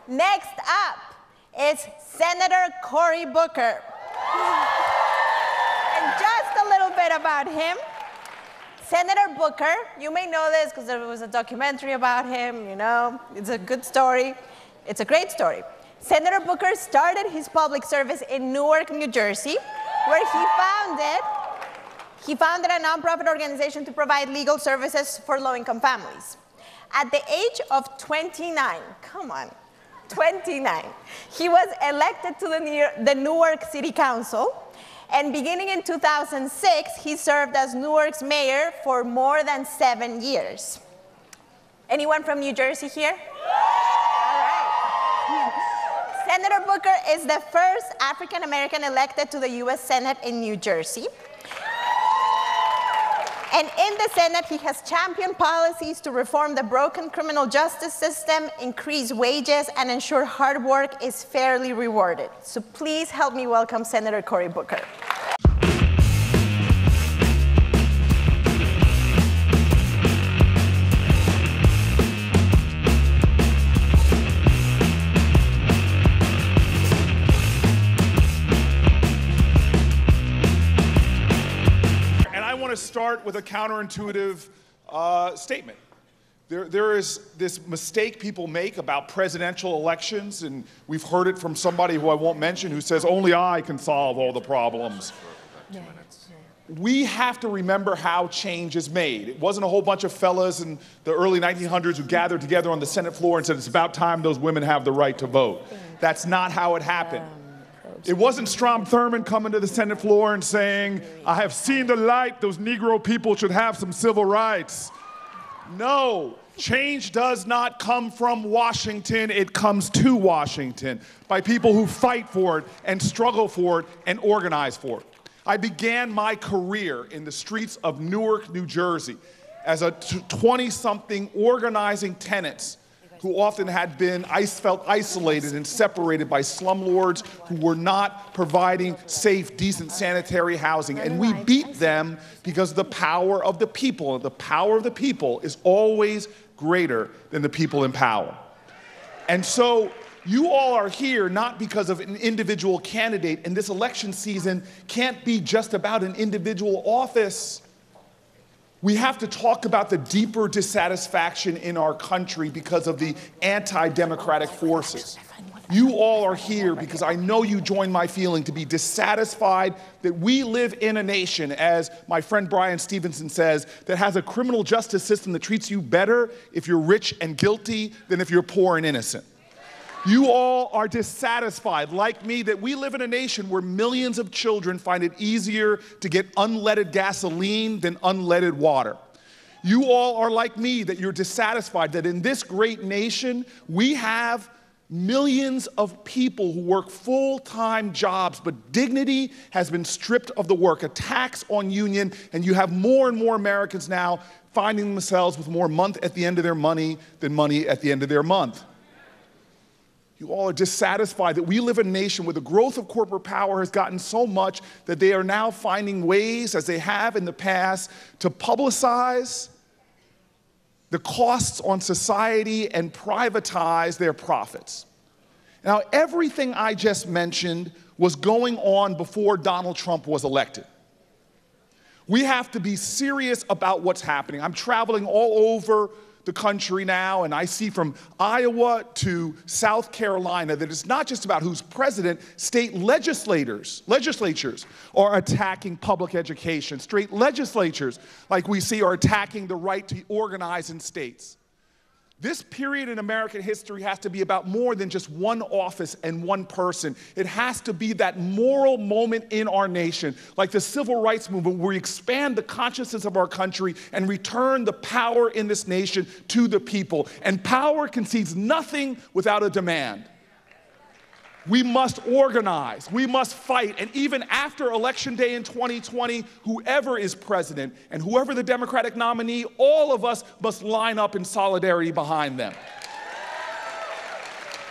Next up is Senator Cory Booker. And just a little bit about him. Senator Booker, you may know this because there was a documentary about him, you know. It's a good story. It's a great story. Senator Booker started his public service in Newark, New Jersey, where he founded a nonprofit organization to provide legal services for low-income families. At the age of 29, come on, 29, he was elected to the Newark City Council, and beginning in 2006, he served as Newark's mayor for more than 7 years. Anyone from New Jersey here? All right. Senator Booker is the first African-American elected to the U.S. Senate in New Jersey. And in the Senate, he has championed policies to reform the broken criminal justice system, increase wages, and ensure hard work is fairly rewarded. So please help me welcome Senator Cory Booker. Start with a counterintuitive statement. There is this mistake people make about presidential elections, and we've heard it from somebody who I won't mention who says, only I can solve all the problems. We have to remember how change is made. It wasn't a whole bunch of fellas in the early 1900s who gathered together on the Senate floor and said, it's about time those women have the right to vote. That's not how it happened. It wasn't Strom Thurmond coming to the Senate floor and saying, I have seen the light, those Negro people should have some civil rights. No, change does not come from Washington, it comes to Washington by people who fight for it and struggle for it and organize for it. I began my career in the streets of Newark, New Jersey as a 20-something organizing tenants who often had felt isolated and separated by slumlords who were not providing safe, decent, sanitary housing. And we beat them because of the power of the people. The power of the people is always greater than the people in power. And so you all are here not because of an individual candidate, and this election season can't be just about an individual office. We have to talk about the deeper dissatisfaction in our country because of the anti-democratic forces. You all are here because I know you join my feeling to be dissatisfied that we live in a nation, as my friend Brian Stevenson says, that has a criminal justice system that treats you better if you're rich and guilty than if you're poor and innocent. You all are dissatisfied, like me, that we live in a nation where millions of children find it easier to get unleaded gasoline than unleaded water. You all are like me, that you're dissatisfied that in this great nation, we have millions of people who work full-time jobs, but dignity has been stripped of the work, a tax on union, and you have more and more Americans now finding themselves with more month at the end of their money than money at the end of their month. You all are dissatisfied that we live in a nation where the growth of corporate power has gotten so much that they are now finding ways, as they have in the past, to publicize the costs on society and privatize their profits. Now, everything I just mentioned was going on before Donald Trump was elected. We have to be serious about what's happening. I'm traveling all over the country now, and I see from Iowa to South Carolina that it's not just about who's president. State legislatures are attacking public education. State legislatures, like we see, are attacking the right to organize in states. This period in American history has to be about more than just one office and one person. It has to be that moral moment in our nation, like the civil rights movement, where we expand the consciousness of our country and return the power in this nation to the people. And power concedes nothing without a demand. We must organize, we must fight, and even after Election Day in 2020, whoever is president and whoever the Democratic nominee, all of us must line up in solidarity behind them.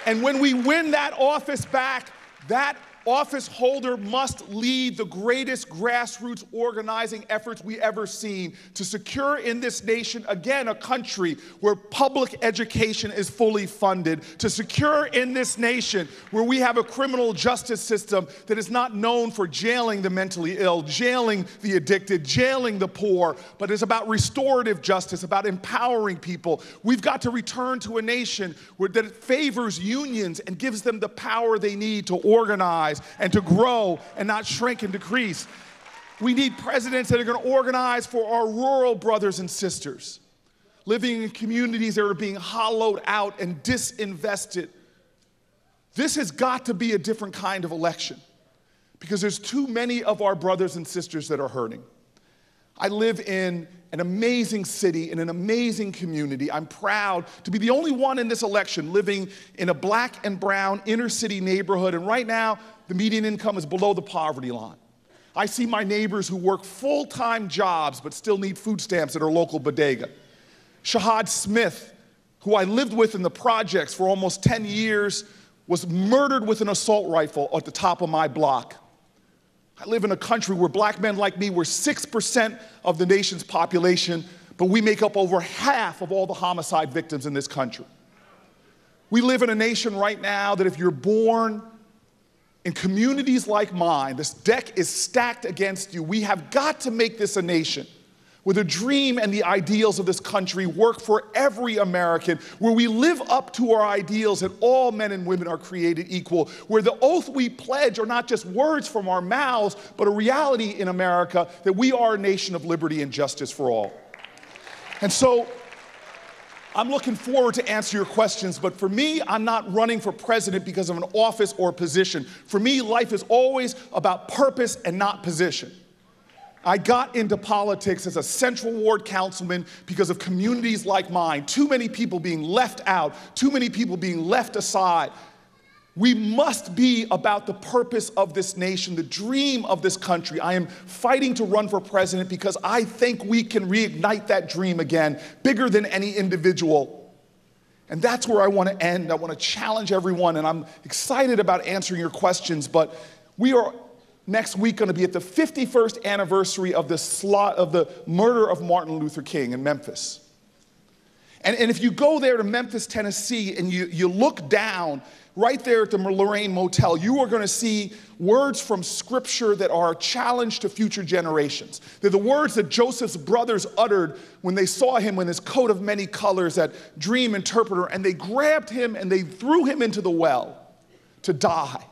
And when we win that office back, that office holder must lead the greatest grassroots organizing efforts we ever seen to secure in this nation, again, a country where public education is fully funded, to secure in this nation where we have a criminal justice system that is not known for jailing the mentally ill, jailing the addicted, jailing the poor, but is about restorative justice, about empowering people. We've got to return to a nation that favors unions and gives them the power they need to organize and to grow and not shrink and decrease. We need presidents that are going to organize for our rural brothers and sisters, living in communities that are being hollowed out and disinvested. This has got to be a different kind of election because there's too many of our brothers and sisters that are hurting. I live in an amazing city, in an amazing community. I'm proud to be the only one in this election living in a black and brown inner city neighborhood, and right now, the median income is below the poverty line. I see my neighbors who work full-time jobs but still need food stamps at our local bodega. Shahad Smith, who I lived with in the projects for almost 10 years, was murdered with an assault rifle at the top of my block. I live in a country where black men like me were 6% of the nation's population, but we make up over half of all the homicide victims in this country. We live in a nation right now that if you're born in communities like mine, this deck is stacked against you. We have got to make this a nation where the dream and the ideals of this country work for every American, where we live up to our ideals that all men and women are created equal, where the oath we pledge are not just words from our mouths, but a reality in America that we are a nation of liberty and justice for all. And so, I'm looking forward to answer your questions, but for me, I'm not running for president because of an office or position. For me, life is always about purpose and not position. I got into politics as a Central Ward councilman because of communities like mine, too many people being left out, too many people being left aside. We must be about the purpose of this nation, the dream of this country. I am fighting to run for president because I think we can reignite that dream again, bigger than any individual. And that's where I want to end. I want to challenge everyone, and I'm excited about answering your questions, but we are next week going to be at the 51st anniversary of the murder of Martin Luther King in Memphis. And if you go there to Memphis, Tennessee, and you look down right there at the Lorraine Motel, you are going to see words from Scripture that are a challenge to future generations. They're the words that Joseph's brothers uttered when they saw him in his coat of many colors, that dream interpreter, and they grabbed him and they threw him into the well to die.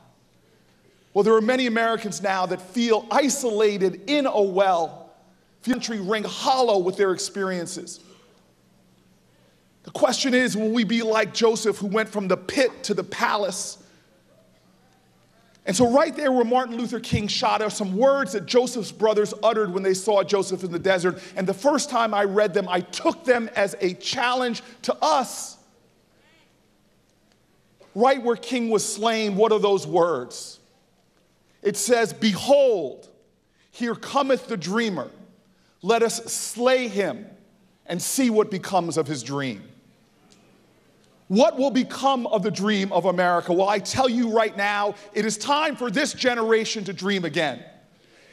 Well, there are many Americans now that feel isolated in a well, feel the country ring hollow with their experiences. The question is, will we be like Joseph, who went from the pit to the palace? And so right there where Martin Luther King shot are some words that Joseph's brothers uttered when they saw Joseph in the desert. And the first time I read them, I took them as a challenge to us. Right where King was slain, what are those words? It says, "Behold, here cometh the dreamer. Let us slay him and see what becomes of his dream." What will become of the dream of America? Well, I tell you right now, it is time for this generation to dream again.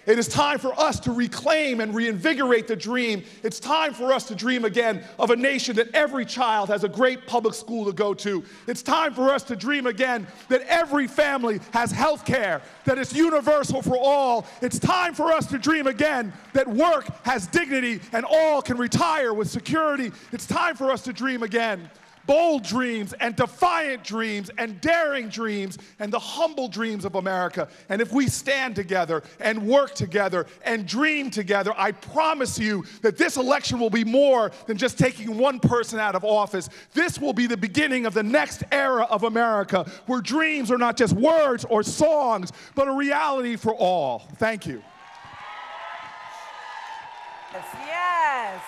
It is time for us to reclaim and reinvigorate the dream. It's time for us to dream again of a nation that every child has a great public school to go to. It's time for us to dream again that every family has health care, that it's universal for all. It's time for us to dream again that work has dignity and all can retire with security. It's time for us to dream again. Bold dreams and defiant dreams and daring dreams and the humble dreams of America. And if we stand together and work together and dream together, I promise you that this election will be more than just taking one person out of office. This will be the beginning of the next era of America, where dreams are not just words or songs, but a reality for all. Thank you. Yes.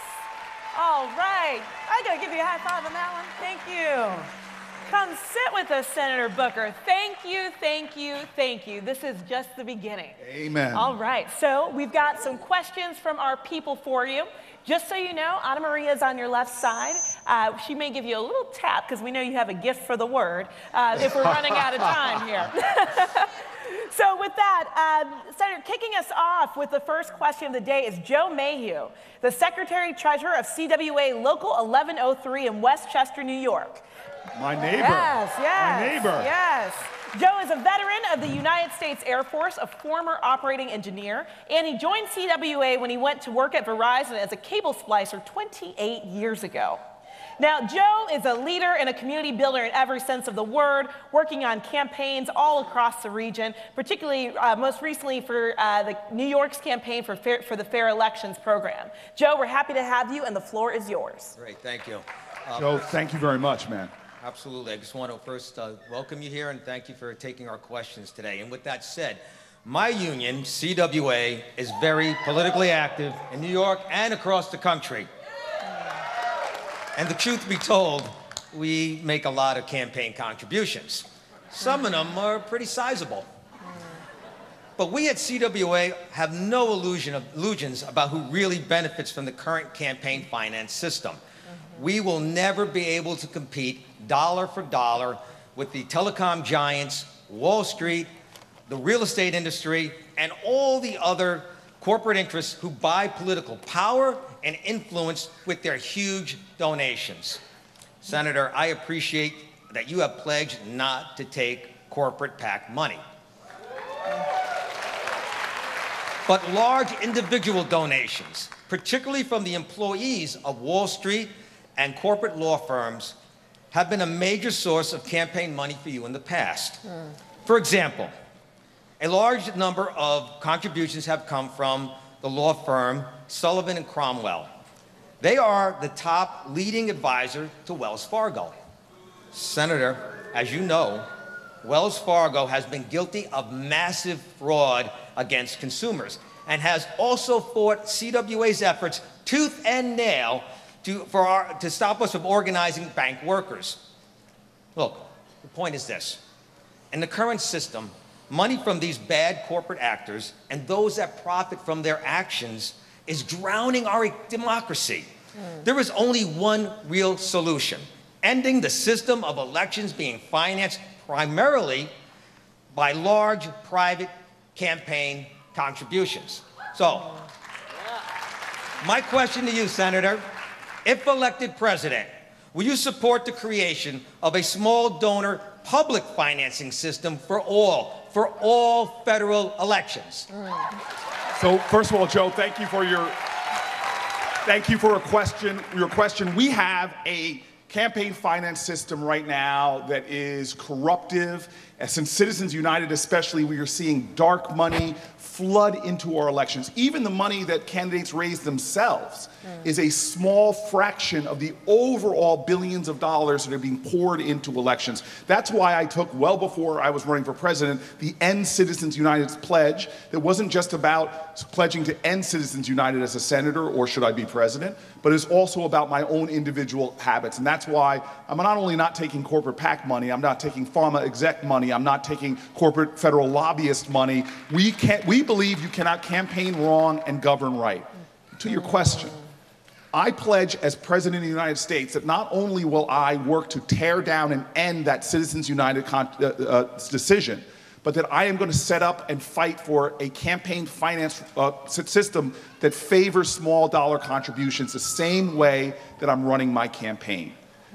All right. I gotta give you a high five on that one. Thank you. Come sit with us, Senator Booker. Thank you, thank you, thank you. This is just the beginning. Amen. All right. So we've got some questions from our people for you. Just so you know, Ana Maria is on your left side. She may give you a little tap because we know you have a gift for the word if we're running out of time here. So with that, Senator, kicking us off with the first question of the day is Joe Mayhew, the Secretary-Treasurer of CWA Local 1103 in Westchester, New York. My neighbor. Yes, yes. My neighbor. Yes. Joe is a veteran of the United States Air Force, a former operating engineer, and he joined CWA when he went to work at Verizon as a cable splicer 28 years ago. Now, Joe is a leader and a community builder in every sense of the word, working on campaigns all across the region, particularly most recently for the New York's campaign for the Fair Elections program. Joe, we're happy to have you, and the floor is yours. Great, thank you. Joe, thank you very much, man. Absolutely. I just want to first welcome you here and thank you for taking our questions today. And with that said, my union, CWA, is very politically active in New York and across the country. And the truth be told, we make a lot of campaign contributions. Some of them are pretty sizable. But we at CWA have no illusions about who really benefits from the current campaign finance system. We will never be able to compete dollar for dollar with the telecom giants, Wall Street, the real estate industry, and all the other corporate interests who buy political power and influence with their huge donations. Senator, I appreciate that you have pledged not to take corporate PAC money. But large individual donations, particularly from the employees of Wall Street and corporate law firms, have been a major source of campaign money for you in the past. For example, a large number of contributions have come from the law firm Sullivan and Cromwell. They are the top leading advisor to Wells Fargo. Senator, as you know, Wells Fargo has been guilty of massive fraud against consumers and has also fought CWA's efforts tooth and nail to stop us from organizing bank workers. Look, the point is this. In the current system, money from these bad corporate actors and those that profit from their actions is drowning our democracy. There is only one real solution: ending the system of elections being financed primarily by large private campaign contributions. So, my question to you, Senator, if elected president, will you support the creation of a small donor public financing system for all federal elections? So first of all, Joe, thank you for your question. We have a campaign finance system right now that is corruptive. And since Citizens United especially, we are seeing dark money flood into our elections. Even the money that candidates raise themselves is a small fraction of the overall billions of dollars that are being poured into elections. That's why I took, well before I was running for president, the End Citizens United's pledge. That wasn't just about pledging to end Citizens United as a senator or should I be president, but it's also about my own individual habits. And that's why I'm not only not taking corporate PAC money, I'm not taking pharma exec money, I'm not taking corporate federal lobbyist money. We believe you cannot campaign wrong and govern right. To your question, I pledge as President of the United States that not only will I work to tear down and end that Citizens United decision, but that I am going to set up and fight for a campaign finance system that favors small dollar contributions the same way that I'm running my campaign.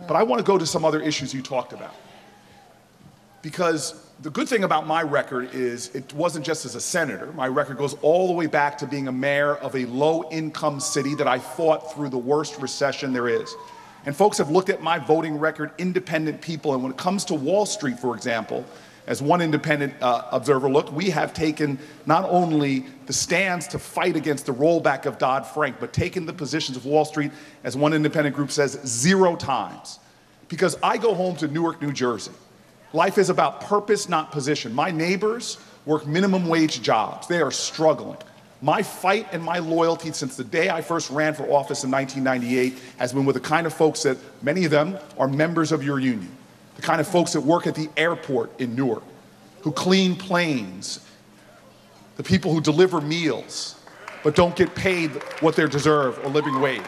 But I want to go to some other issues you talked about. Because the good thing about my record is it wasn't just as a senator. My record goes all the way back to being a mayor of a low-income city that I fought through the worst recession there is. And folks have looked at my voting record, independent people, and when it comes to Wall Street, for example, as one independent observer looked, we have taken not only the stands to fight against the rollback of Dodd-Frank, but taken the positions of Wall Street, as one independent group says, 0 times. Because I go home to Newark, New Jersey. Life is about purpose, not position. My neighbors work minimum wage jobs. They are struggling. My fight and my loyalty since the day I first ran for office in 1998 has been with the kind of folks that, many of them are members of your union, the kind of folks that work at the airport in Newark, who clean planes, the people who deliver meals, but don't get paid what they deserve or living wage.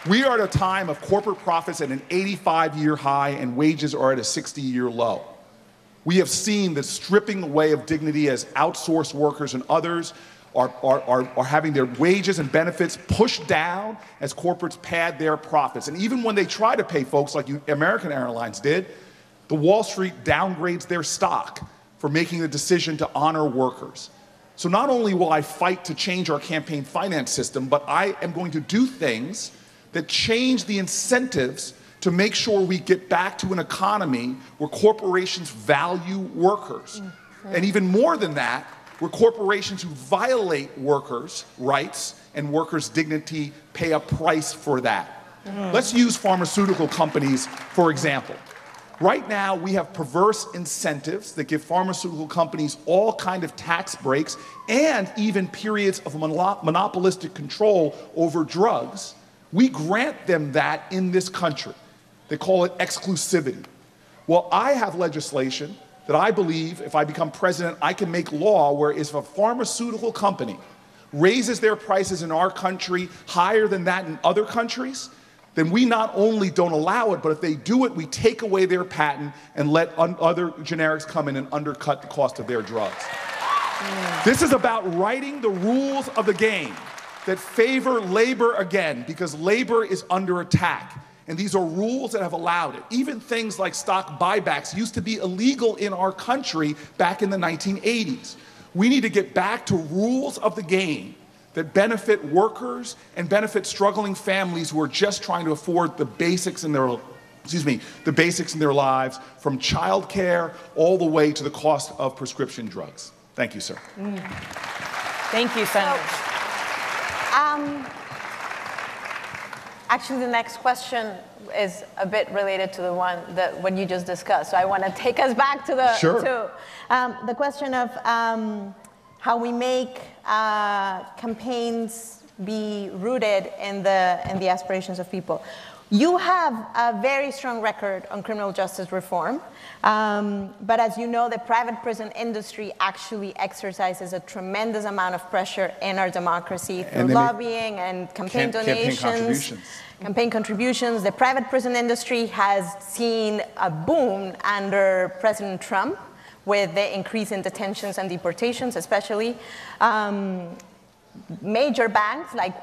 We are at a time of corporate profits at an 85-year high and wages are at a 60-year low. We have seen the stripping away of dignity as outsourced workers and others are having their wages and benefits pushed down as corporates pad their profits. And even when they try to pay folks like American Airlines did, the Wall Street downgrades their stock for making the decision to honor workers. So not only will I fight to change our campaign finance system, but I am going to do things that change the incentives to make sure we get back to an economy where corporations value workers. And even more than that, where corporations who violate workers' rights and workers' dignity pay a price for that. Let's use pharmaceutical companies, for example. Right now, we have perverse incentives that give pharmaceutical companies all kind of tax breaks and even periods of monopolistic control over drugs. We grant them that in this country. They call it exclusivity. Well, I have legislation that I believe, if I become president, I can make law where if a pharmaceutical company raises their prices in our country higher than that in other countries, then we not only don't allow it, but if they do it, we take away their patent and let other generics come in and undercut the cost of their drugs. This is about writing the rules of the game that favor labor again, because labor is under attack. And these are rules that have allowed it. Even things like stock buybacks used to be illegal in our country back in the 1980s. We need to get back to rules of the game that benefit workers and benefit struggling families who are just trying to afford the basics in their, the basics in their lives, from childcare all the way to the cost of prescription drugs. Thank you, sir. Thank you, Senator. Actually, the next question is a bit related to the one that what you just discussed. So I want to take us back to the the question of how we make campaigns be rooted in the aspirations of people. You have a very strong record on criminal justice reform, but as you know, the private prison industry actually exercises a tremendous amount of pressure in our democracy through lobbying and campaign donations, campaign contributions. The private prison industry has seen a boom under President Trump with the increase in detentions and deportations, especially. Major banks like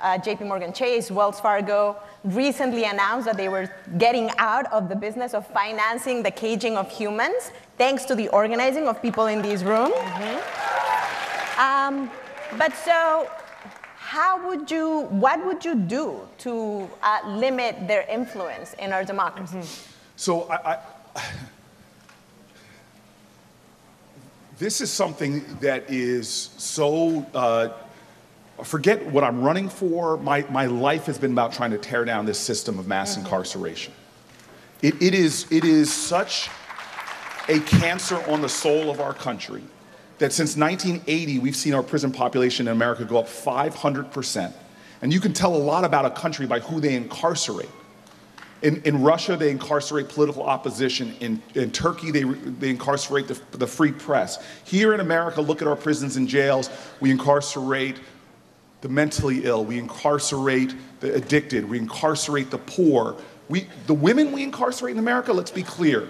JP Morgan Chase, Wells Fargo, recently announced that they were getting out of the business of financing the caging of humans, thanks to the organizing of people in these rooms. But so, what would you do to limit their influence in our democracy? So this is something that is so, forget what I'm running for. My life has been about trying to tear down this system of mass incarceration. It is such a cancer on the soul of our country that since 1980, we've seen our prison population in America go up 500%. And you can tell a lot about a country by who they incarcerate. In Russia, they incarcerate political opposition. In Turkey, they incarcerate the free press. Here in America, look at our prisons and jails. We incarcerate the mentally ill. We incarcerate the addicted. We incarcerate the poor. The women we incarcerate in America, let's be clear,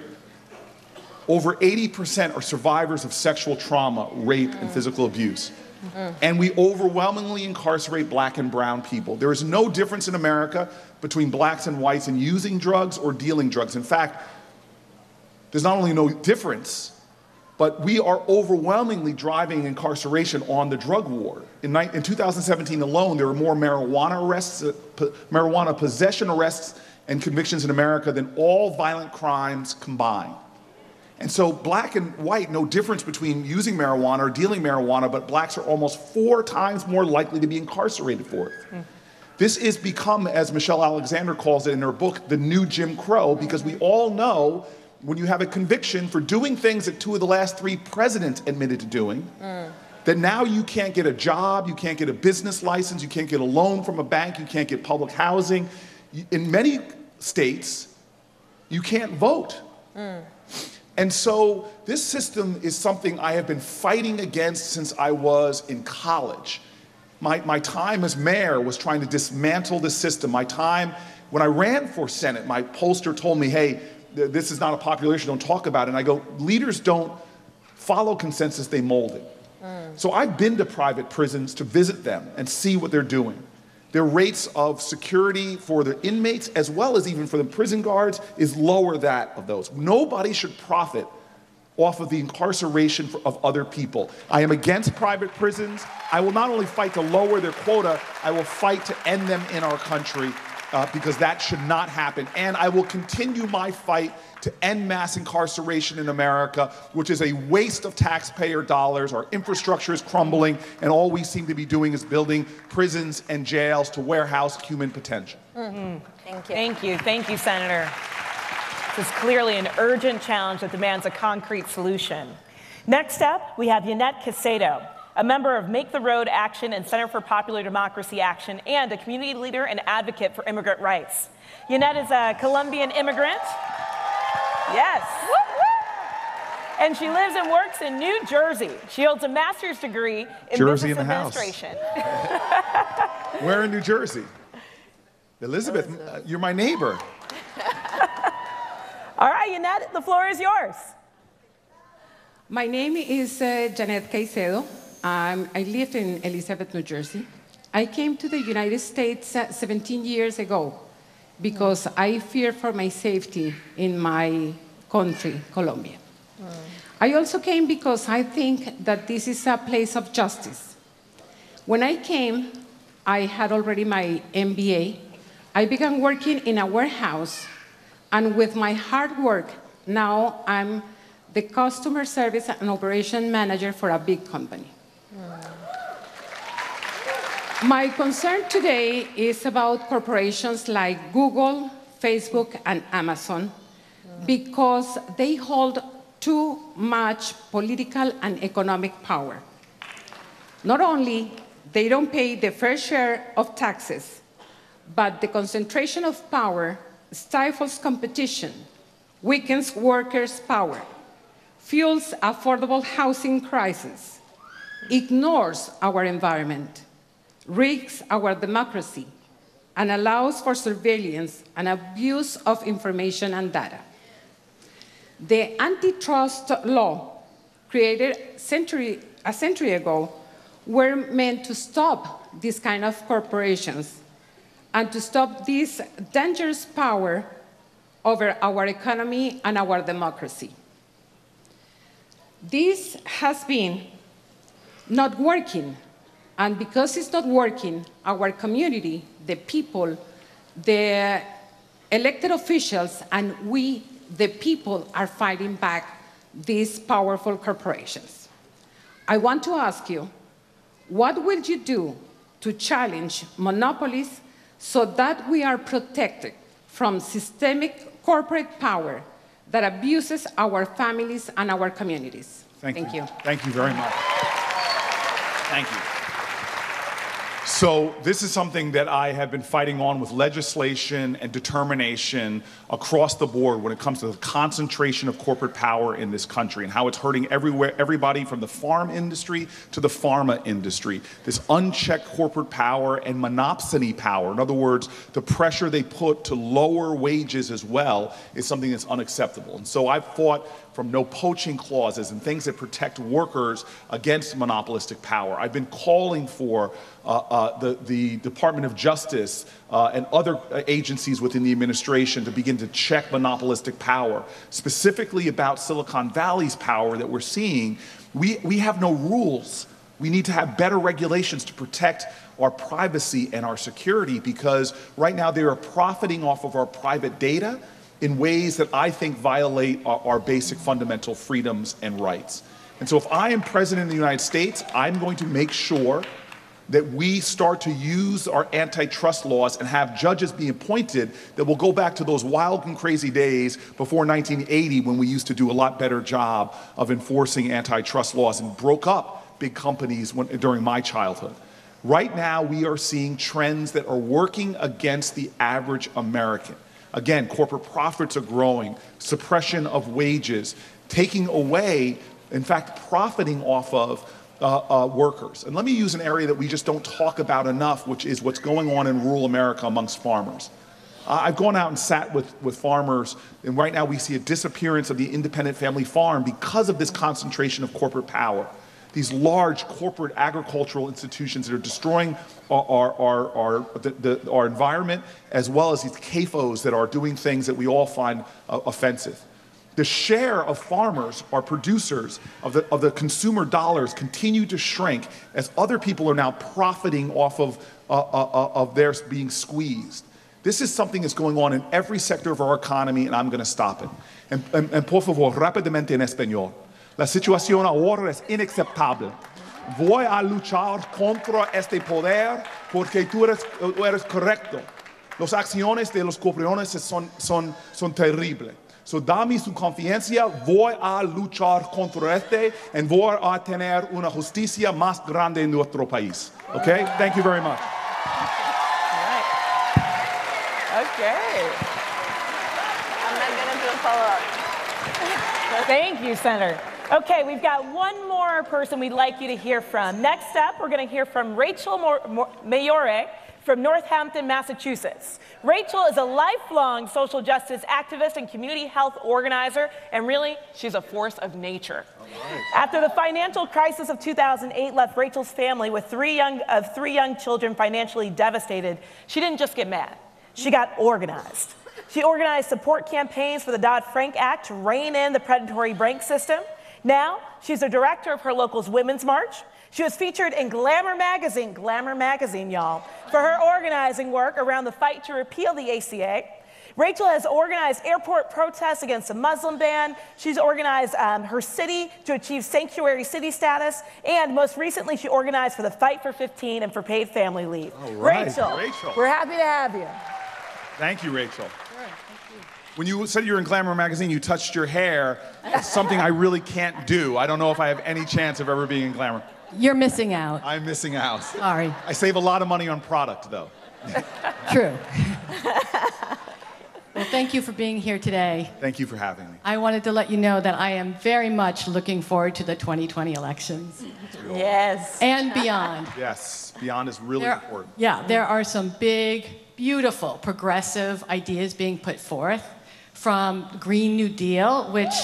over 80% are survivors of sexual trauma, rape, and physical abuse. And we overwhelmingly incarcerate black and brown people. There is no difference in America between blacks and whites in using drugs or dealing drugs. In fact, there's not only no difference, but we are overwhelmingly driving incarceration on the drug war. In 2017 alone, there were more marijuana arrests, marijuana possession arrests and convictions in America than all violent crimes combined. And so black and white, no difference between using marijuana or dealing marijuana, but blacks are almost 4 times more likely to be incarcerated for it. This is become, as Michelle Alexander calls it in her book, the new Jim Crow, because we all know when you have a conviction for doing things that 2 of the last 3 presidents admitted to doing, that now you can't get a job, you can't get a business license, you can't get a loan from a bank, you can't get public housing. In many states, you can't vote. And so this system is something I have been fighting against since I was in college. My time as mayor was trying to dismantle the system. My time when I ran for Senate, my pollster told me, hey, this is not a popular issue, don't talk about it. And I go, leaders don't follow consensus, they mold it. So I've been to private prisons to visit them and see what they're doing. Their rates of security for the inmates, as well as even for the prison guards, is lower than that of those. Nobody should profit off of the incarceration of other people. I am against private prisons. I will not only fight to lower their quota, I will fight to end them in our country because that should not happen. And I will continue my fight to end mass incarceration in America, which is a waste of taxpayer dollars. Our infrastructure is crumbling, and all we seem to be doing is building prisons and jails to warehouse human potential. Thank you. Thank you. Thank you, Senator. This is clearly an urgent challenge that demands a concrete solution. Next up, we have Julian Castro, a member of Make the Road Action and Center for Popular Democracy Action, and a community leader and advocate for immigrant rights. Julian is a Colombian immigrant. Yes. And she lives and works in New Jersey. She holds a master's degree in business administration. Where in New Jersey? Elizabeth, you're my neighbor. All right, Julian, the floor is yours. My name is Julian Castro. I live in Elizabeth, New Jersey. I came to the United States 17 years ago because I fear for my safety in my country, Colombia. I also came because I think that this is a place of justice. When I came, I had already my MBA. I began working in a warehouse, and with my hard work, now I'm the customer service and operation manager for a big company. My concern today is about corporations like Google, Facebook, and Amazon because they hold too much political and economic power. Not only they don't pay the fair share of taxes, but the concentration of power stifles competition, weakens workers' power, fuels affordable housing crisis, ignores our environment, risks our democracy, and allows for surveillance and abuse of information and data. The antitrust law created a century ago were meant to stop this kind of corporations and to stop this dangerous power over our economy and our democracy. This has been not working, and because it's not working, our community, the people, the elected officials, and we, the people, are fighting back these powerful corporations. I want to ask you, what will you do to challenge monopolies so that we are protected from systemic corporate power that abuses our families and our communities? Thank you. Thank you very much. Thank you. So this is something that I have been fighting on with legislation and determination across the board when it comes to the concentration of corporate power in this country and how it's hurting everybody from the farm industry to the pharma industry. This unchecked corporate power and monopsony power, in other words, the pressure they put to lower wages as well, is something that's unacceptable. And so I've fought from no poaching clauses and things that protect workers against monopolistic power. I've been calling for the Department of Justice and other agencies within the administration to begin to check monopolistic power, specifically about Silicon Valley's power that we're seeing. We have no rules. We need to have better regulations to protect our privacy and our security, because right now they are profiting off of our private data in ways that I think violate our basic fundamental freedoms and rights. And so if I am president of the United States, I'm going to make sure that we start to use our antitrust laws and have judges be appointed that will go back to those wild and crazy days before 1980, when we used to do a lot better job of enforcing antitrust laws and broke up big companies during my childhood. Right now, we are seeing trends that are working against the average American. Again, corporate profits are growing, suppression of wages, taking away, in fact, profiting off of workers. And let me use an area that we just don't talk about enough, which is what's going on in rural America amongst farmers. I've gone out and sat with farmers, and right now we see a disappearance of the independent family farm because of this concentration of corporate power. These large corporate agricultural institutions that are destroying our environment, as well as these CAFOs that are doing things that we all find offensive. The share of farmers or producers of the consumer dollars continue to shrink as other people are now profiting off of theirs being squeezed. This is something that's going on in every sector of our economy, and I'm going to stop it. And por favor, rápidamente en español. La situación ahora es inaceptable. Voy a luchar contra este poder porque tú eres correcto. Las acciones de los corporaciones son terribles. So dame su confianza, voy a luchar contra este y voy a tener una justicia más grande en nuestro país. Okay? Thank you very much. Okay. I'm not going to do a follow-up. Thank you, Senator. Okay, we've got one more person we'd like you to hear from. Next up, we're going to hear from Rachel Mayore from Northampton, Massachusetts. Rachel is a lifelong social justice activist and community health organizer, and really, she's a force of nature. Right. After the financial crisis of 2008 left Rachel's family with three young children financially devastated, she didn't just get mad. She got organized. She organized support campaigns for the Dodd-Frank Act to rein in the predatory bank system. Now, she's the director of her local's Women's March. She was featured in Glamour magazine, y'all, for her organizing work around the fight to repeal the ACA. Rachel has organized airport protests against the Muslim ban. She's organized her city to achieve sanctuary city status. And most recently, she organized for the Fight for 15 and for paid family leave. All right. Rachel, we're happy to have you. Thank you, Rachel. When you said you were in Glamour magazine, you touched your hair. It's something I really can't do. I don't know if I have any chance of ever being in Glamour. You're missing out. I'm missing out. Sorry. I save a lot of money on product, though. True. Well, thank you for being here today. Thank you for having me. I wanted to let you know that I am very much looking forward to the 2020 elections. Yes. And beyond. Yes, beyond is really important. Yeah, there are some big, beautiful, progressive ideas being put forth, from Green New Deal, which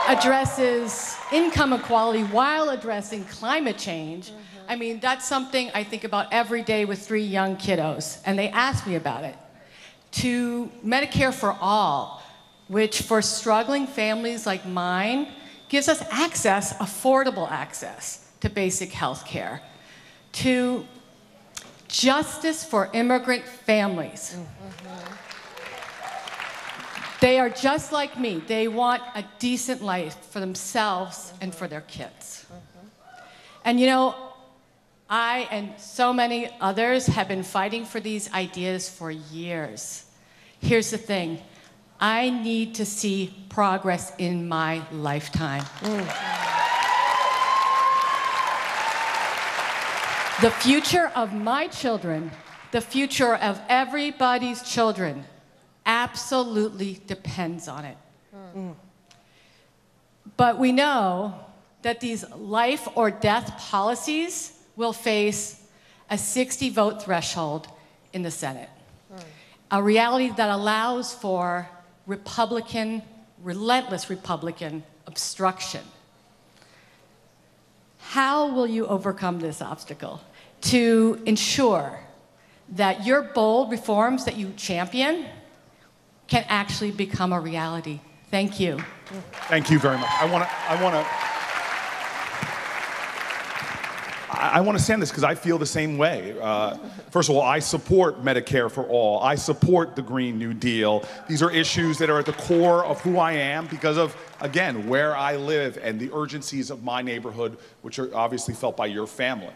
addresses income equality while addressing climate change. I mean, that's something I think about every day with 3 young kiddos, and they ask me about it. To Medicare for All, which for struggling families like mine, gives us access, affordable access to basic health care. To justice for immigrant families. They are just like me. They want a decent life for themselves and for their kids. And you know, I and so many others have been fighting for these ideas for years. Here's the thing. I need to see progress in my lifetime. The future of my children, the future of everybody's children, absolutely depends on it. But we know that these life or death policies will face a 60-vote threshold in the Senate. A reality that allows for relentless Republican obstruction. How will you overcome this obstacle to ensure that your bold reforms that you champion can actually become a reality? Thank you. Thank you very much. I want to stand this because I feel the same way. First of all, I support Medicare for All. I support the Green New Deal. These are issues that are at the core of who I am because of, again, where I live and the urgencies of my neighborhood, which are obviously felt by your family.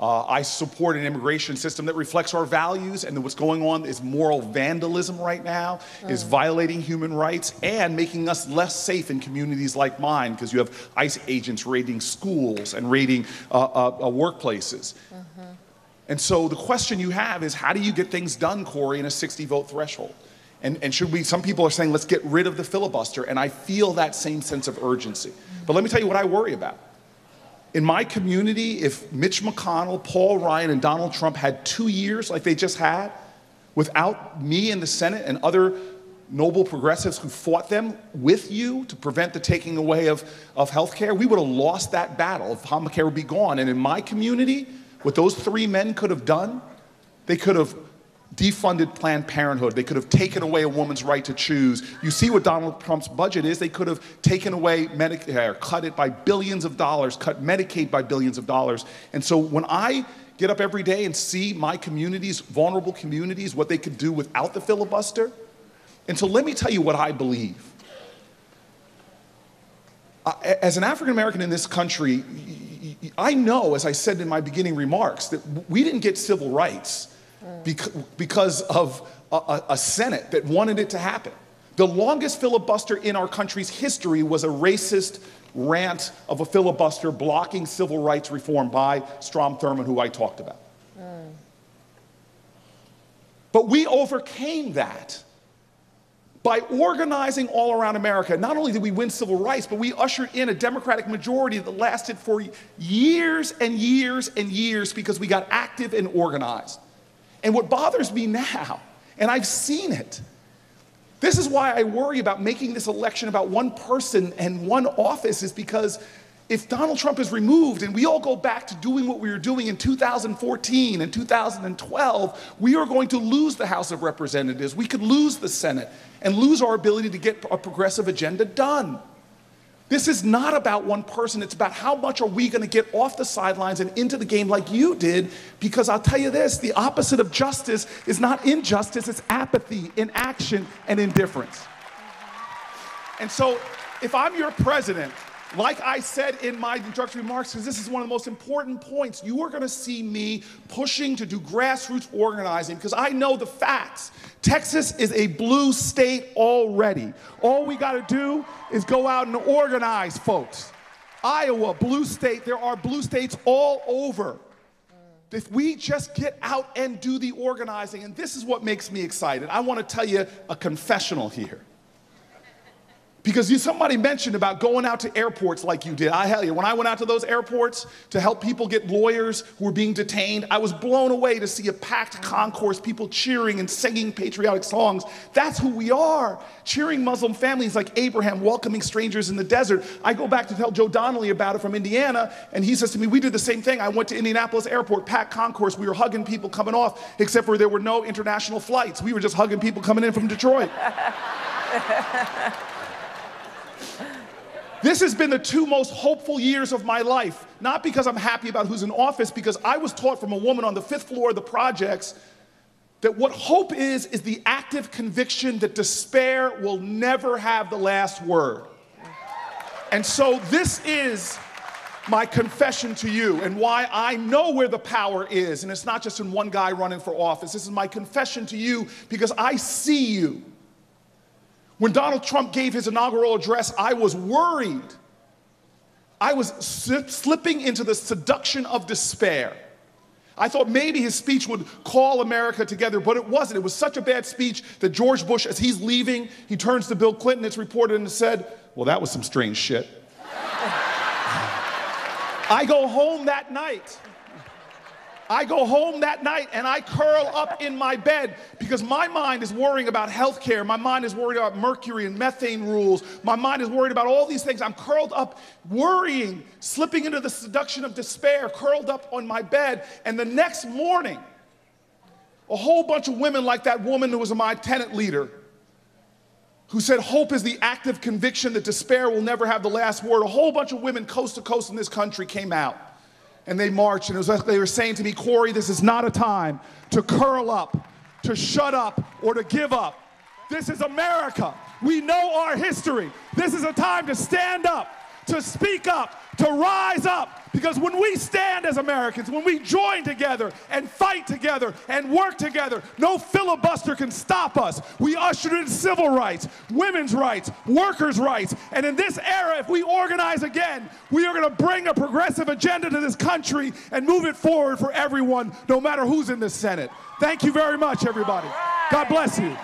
I support an immigration system that reflects our values, and what's going on is moral vandalism right now, is violating human rights and making us less safe in communities like mine because you have ICE agents raiding schools and raiding workplaces. And so the question you have is, how do you get things done, Cory, in a 60-vote threshold? And should we, some people are saying, let's get rid of the filibuster, and I feel that same sense of urgency. But let me tell you what I worry about. In my community, if Mitch McConnell, Paul Ryan, and Donald Trump had 2 years like they just had, without me in the Senate and other noble progressives who fought them with you to prevent the taking away of health care, we would have lost that battle. If Obamacare would be gone. And in my community, what those 3 men could have done, they could have defunded Planned Parenthood. They could have taken away a woman's right to choose. You see what Donald Trump's budget is. They could have taken away Medicare, cut it by billions of dollars, cut Medicaid by billions of dollars. And so when I get up every day and see my communities, vulnerable communities, what they could do without the filibuster, and so let me tell you what I believe. As an African American in this country, I know, as I said in my beginning remarks, that we didn't get civil rights because of a Senate that wanted it to happen. The longest filibuster in our country's history was a racist rant of a filibuster blocking civil rights reform by Strom Thurmond, who I talked about. But we overcame that by organizing all around America. Not only did we win civil rights, but we ushered in a Democratic majority that lasted for years and years and years because we got active and organized. And what bothers me now, and I've seen it, this is why I worry about making this election about one person and one office, is because if Donald Trump is removed and we all go back to doing what we were doing in 2014 and 2012, we are going to lose the House of Representatives. We could lose the Senate and lose our ability to get a progressive agenda done. This is not about one person. It's about how much are we going to get off the sidelines and into the game like you did, because I'll tell you this, the opposite of justice is not injustice, it's apathy, inaction, and indifference. And so if I'm your president, like I said in my introductory remarks, because this is one of the most important points, you are going to see me pushing to do grassroots organizing, because I know the facts. Texas is a blue state already. All we got to do is go out and organize, folks. Iowa, blue state. There are blue states all over. If we just get out and do the organizing, and this is what makes me excited. I want to tell you a confessional here. Because somebody mentioned about going out to airports like you did. I tell you, when I went out to those airports to help people get lawyers who were being detained, I was blown away to see a packed concourse, people cheering and singing patriotic songs. That's who we are, cheering Muslim families like Abraham, welcoming strangers in the desert. I go back to tell Joe Donnelly about it from Indiana, and he says to me, we did the same thing. I went to Indianapolis Airport, packed concourse. We were hugging people coming off, except for there were no international flights. We were just hugging people coming in from Detroit. This has been the 2 most hopeful years of my life, not because I'm happy about who's in office, because I was taught from a woman on the 5th floor of the projects that what hope is the active conviction that despair will never have the last word. And so this is my confession to you and why I know where the power is, and it's not just in one guy running for office. This is my confession to you because I see you. When Donald Trump gave his inaugural address, I was worried. I was slipping into the seduction of despair. I thought maybe his speech would call America together, but it wasn't. It was such a bad speech that George Bush, as he's leaving, he turns to Bill Clinton, it's reported, and said, well, that was some strange shit. I go home that night. And I curl up in my bed because my mind is worrying about health care. My mind is worried about mercury and methane rules. My mind is worried about all these things. I'm curled up, worrying, slipping into the seduction of despair, curled up on my bed. And the next morning, a whole bunch of women like that woman who was my tenant leader, who said hope is the active conviction that despair will never have the last word. A whole bunch of women coast to coast in this country came out. And they marched, and it was like they were saying to me, Cory, this is not a time to curl up, to shut up, or to give up. This is America. We know our history. This is a time to stand up, to speak up, to rise up. Because when we stand as Americans, when we join together and fight together and work together, no filibuster can stop us. We ushered in civil rights, women's rights, workers' rights. And in this era, if we organize again, we are going to bring a progressive agenda to this country and move it forward for everyone, no matter who's in the Senate. Thank you very much, everybody. Right. God bless you.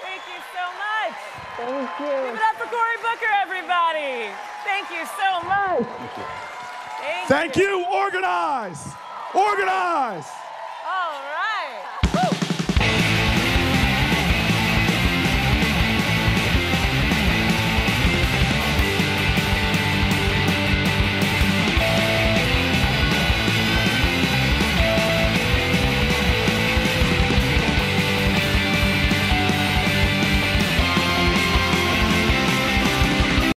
Thank you so much. Thank you. Give it up for Cory Booker, everybody. Thank you so much. Thank you. Organize. Organize.